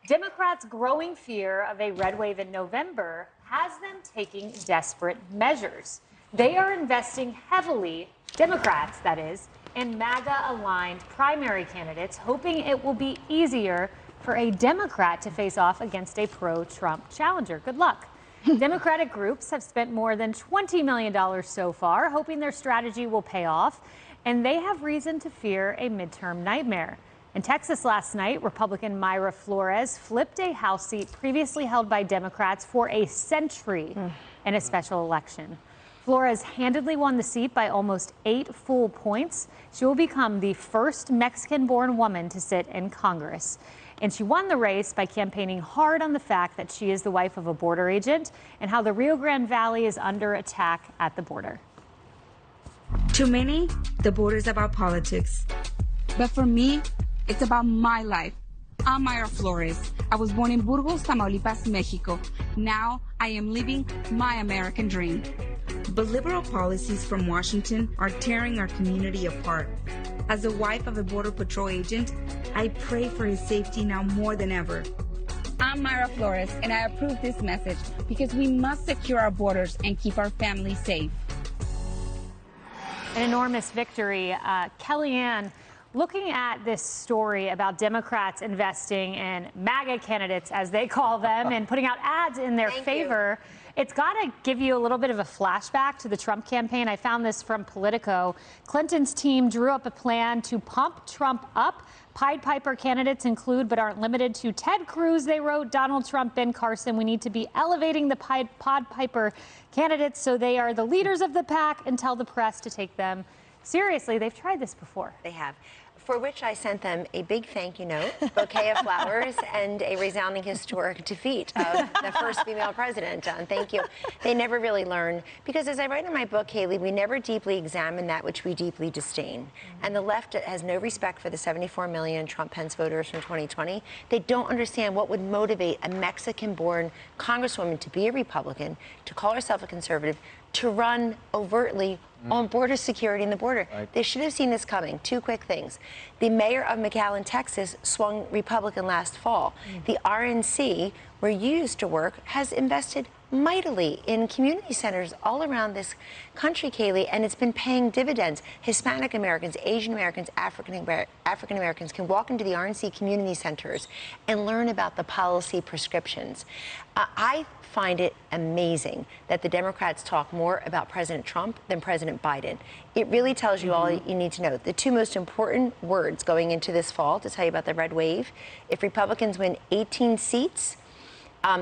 Democrats' growing fear of a red wave in November has them taking desperate measures. They are investing heavily, Democrats that is, in MAGA-aligned primary candidates, hoping it will be easier for a Democrat to face off against a pro-Trump challenger. Good luck. Democratic groups have spent more than $20 million so far, hoping their strategy will pay off, and they have reason to fear a midterm nightmare. In Texas last night, Republican Mayra Flores flipped a House seat previously held by Democrats for a century in a special election. Flores handedly won the seat by almost 8 full points. She will become the first Mexican-born woman to sit in Congress. And she won the race by campaigning hard on the fact that she is the wife of a border agent and how the Rio Grande Valley is under attack at the border. To many, the border is about politics. But for me, it's about my life. I'm Mayra Flores. I was born in Burgos, Tamaulipas, Mexico. Now I am living my American dream. But liberal policies from Washington are tearing our community apart. As the wife of a Border Patrol agent, I pray for his safety now more than ever. I'm Mayra Flores, and I approve this message because we must secure our borders and keep our families safe. An enormous victory. Kellyanne, looking at this story about Democrats investing in MAGA candidates, as they call them, and putting out ads in their favor, it's got to give you a little bit of a flashback to the Trump campaign. I found this from Politico. Clinton's team drew up a plan to pump Trump up. Pied Piper candidates include, but aren't limited to, Ted Cruz, they wrote, Donald Trump, Ben Carson. We need to be elevating the Pied Piper candidates so they are the leaders of the pack and tell the press to take them seriously. They've tried this before. They have. For which I sent them a big thank you note, bouquet of flowers, and a resounding historic defeat of the first female president. Thank you. They never really learn, because as I write in my book, Haley, we never deeply examine that which we deeply disdain. And the left has no respect for the 74 million Trump-Pence voters from 2020. They don't understand what would motivate a Mexican-born congresswoman to be a Republican, to call herself a conservative, to run overtly on border security in the border. Right. They should have seen this coming. Two quick things. The mayor of McAllen, Texas, swung Republican last fall. The RNC, where you used to work, has invested mightily in community centers all around this country, Kaylee, and it's been paying dividends. Hispanic Americans, Asian Americans, African Americans can walk into the RNC community centers and learn about the policy prescriptions. I find it amazing that the Democrats talk more about President Trump than President Biden. It really tells you all you need to know. The two most important words going into this fall to tell you about the red wave: if Republicans win 18 seats,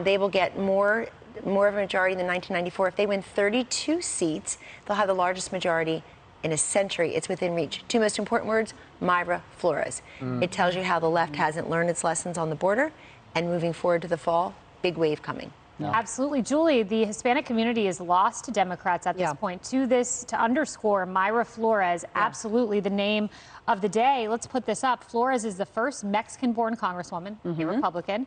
they will get more of a majority than 1994. If they win 32 seats, they'll have the largest majority in a century. It's within reach. Two most important words: Mayra Flores. It tells you how the left hasn't learned its lessons on the border, and moving forward to the fall, big wave coming. No. Absolutely. Julie, the Hispanic community is lost to Democrats at this point. To underscore Mayra Flores, absolutely the name of the day. Let's put this up. Flores is the first Mexican-born congresswoman, a Republican.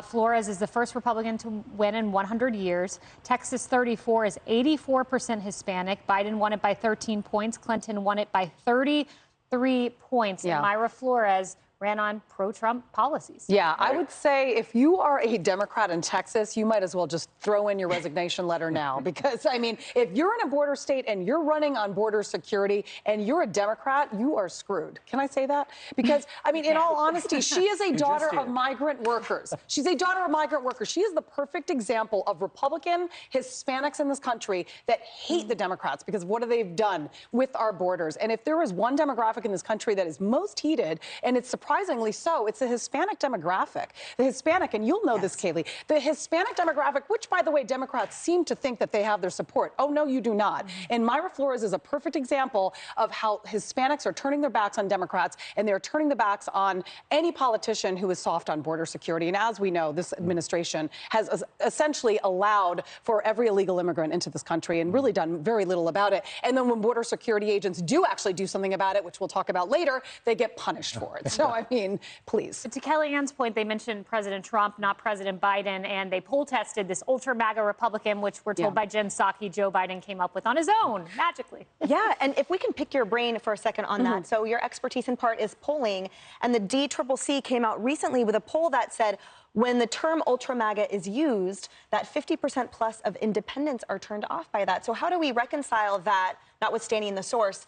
Flores is the first Republican to win in 100 years. Texas 34 is 84% Hispanic. Biden won it by 13 points. Clinton won it by 33 points. And Mayra Flores ran on pro-Trump policies. Yeah, I would say if you are a Democrat in Texas, you might as well just throw in your resignation letter now. Because, I mean, if you're in a border state and you're running on border security and you're a Democrat, you are screwed. Can I say that? Because, I mean, in all honesty, she is a daughter of migrant workers. She's a daughter of migrant workers. She is the perfect example of Republican Hispanics in this country that hate the Democrats because of what they've done with our borders. And if there is one demographic in this country that is most heated, and it's surprisingly so, it's the Hispanic demographic. The Hispanic, and you'll know this, Kaylee, the Hispanic demographic, which, by the way, Democrats seem to think that they have their support. Oh, no, you do not. And Mayra Flores is a perfect example of how Hispanics are turning their backs on Democrats, and they're turning their backs on any politician who is soft on border security. And as we know, this administration has essentially allowed for every illegal immigrant into this country and really done very little about it. And then when border security agents do actually do something about it, which we'll talk about later, they get punished for it. So, I mean, please. But to Kellyanne's point, they mentioned President Trump, not President Biden, and they poll tested this ultra MAGA Republican, which we're told by Jen Psaki Joe Biden came up with on his own, magically. Yeah, and if we can pick your brain for a second on that. So your expertise in part is polling, and the DCCC came out recently with a poll that said when the term ultra MAGA is used, that 50% plus of independents are turned off by that. So how do we reconcile that, notwithstanding the source,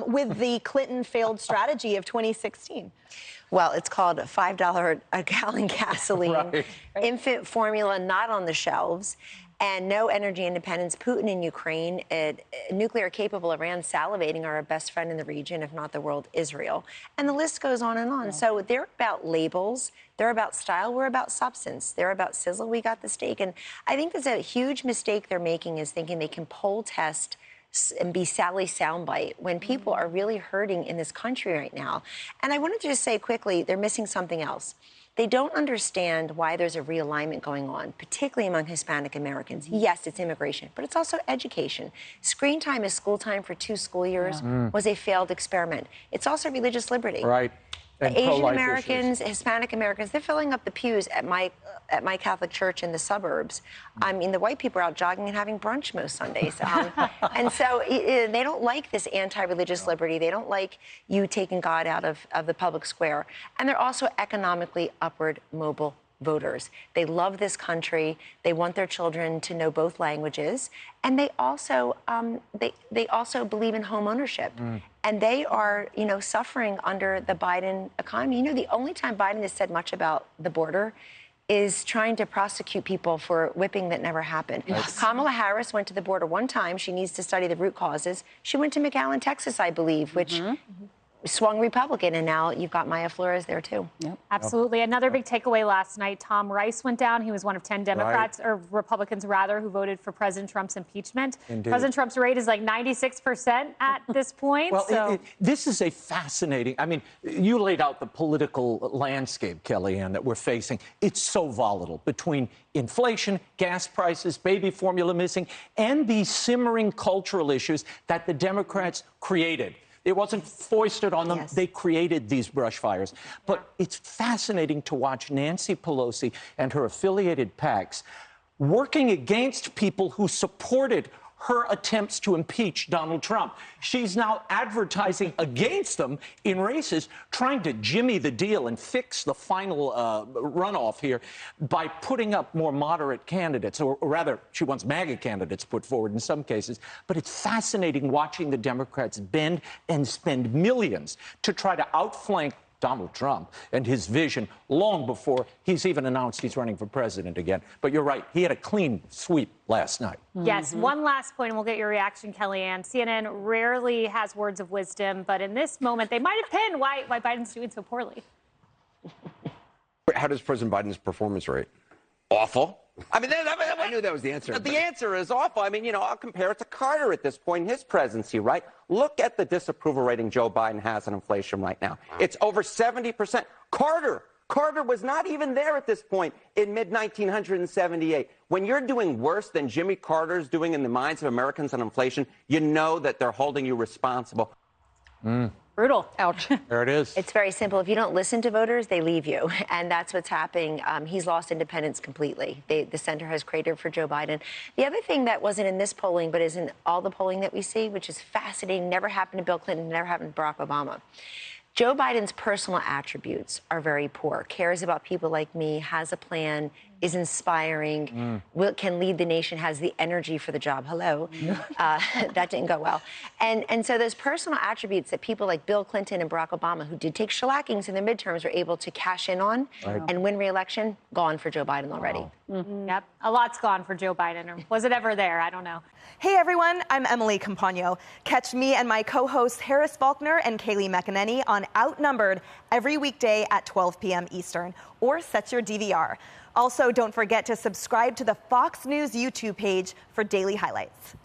with the Clinton failed strategy of 2016? Well, it's called $5 a gallon gasoline, Right. infant formula not on the shelves, and no energy independence. Putin in Ukraine, nuclear capable Iran salivating our best friend in the region, if not the world, Israel. And the list goes on and on. So they're about labels. They're about style. We're about substance. They're about sizzle. We got the steak. And I think there's a huge mistake they're making is thinking they can poll test and be Sally soundbite when people are really hurting in this country right now. And I wanted to just say quickly, they're missing something else. They don't understand why there's a realignment going on, particularly among Hispanic Americans. Yes, it's immigration, but it's also education. Screen time is school time for 2 school years was a failed experiment. It's also religious liberty. Right. And Asian Americans, Hispanic Americans, they're filling up the pews at my Catholic church in the suburbs. I mean, the white people are out jogging and having brunch most Sundays. And so they don't like this anti-religious liberty. They don't like you taking God out of the public square. And they're also economically upward mobile voters. They love this country. They want their children to know both languages. And they also believe in home ownership. And they are, suffering under the Biden economy. The only time Biden has said much about the border is trying to prosecute people for whipping that never happened. Yes. Kamala Harris went to the border one time. She needs to study the root causes. She went to McAllen, Texas, I believe, which swung Republican, and now you've got Maya Flores there too. Yep. Absolutely. Another big takeaway last night, Tom Rice went down. He was one of 10 Democrats, or Republicans rather, who voted for President Trump's impeachment. Indeed. President Trump's rate is like 96% at this point. Well, this is a fascinating, you laid out the political landscape, Kellyanne, that we're facing. It's so volatile between inflation, gas prices, baby formula missing, and these simmering cultural issues that the Democrats created. It wasn't foisted on them. Yes. They created these brush fires. But it's fascinating to watch Nancy Pelosi and her affiliated PACs working against people who supported her attempts to impeach Donald Trump. She's now advertising against them in races, trying to jimmy the deal and fix the final runoff here by putting up more moderate candidates, or rather, she wants MAGA candidates put forward in some cases. But it's fascinating watching the Democrats bend and spend millions to try to outflank Donald Trump and his vision long before he's even announced he's running for president again. But you're right, he had a clean sweep last night. Yes, one last point, and we'll get your reaction, Kellyanne. CNN rarely has words of wisdom, but in this moment, they might have pinned why Biden's doing so poorly. How does President Biden's performance rate? Awful. I knew that was the answer. The answer is awful. I'll compare it to Carter at this point in his presidency, right? Look at the disapproval rating Joe Biden has on inflation right now. It's over 70%. Carter was not even there at this point in mid-1978. When you're doing worse than Jimmy Carter's doing in the minds of Americans on inflation, you know that they're holding you responsible. Brutal. Ouch. There it is. It's very simple. If you don't listen to voters, they leave you. And that's what's happening. He's lost independence completely. The center has cratered for Joe Biden. The other thing that wasn't in this polling, but is in all the polling that we see, which is fascinating, never happened to Bill Clinton, never happened to Barack Obama. Joe Biden's personal attributes are very poor. Cares about people like me, has a plan, is inspiring, can lead the nation, has the energy for the job. Hello. That didn't go well. And so those personal attributes that people like Bill Clinton and Barack Obama, who did take shellackings in their midterms, were able to cash in on and win re-election, gone for Joe Biden already. Yep, a lot's gone for Joe Biden. Or was it ever there? I don't know. Hey everyone, I'm Emily Campagno. Catch me and my co-hosts Harris Faulkner and Kaylee McEnany on Outnumbered every weekday at 12 p.m. Eastern, or set your DVR. Also, don't forget to subscribe to the Fox News YouTube page for daily highlights.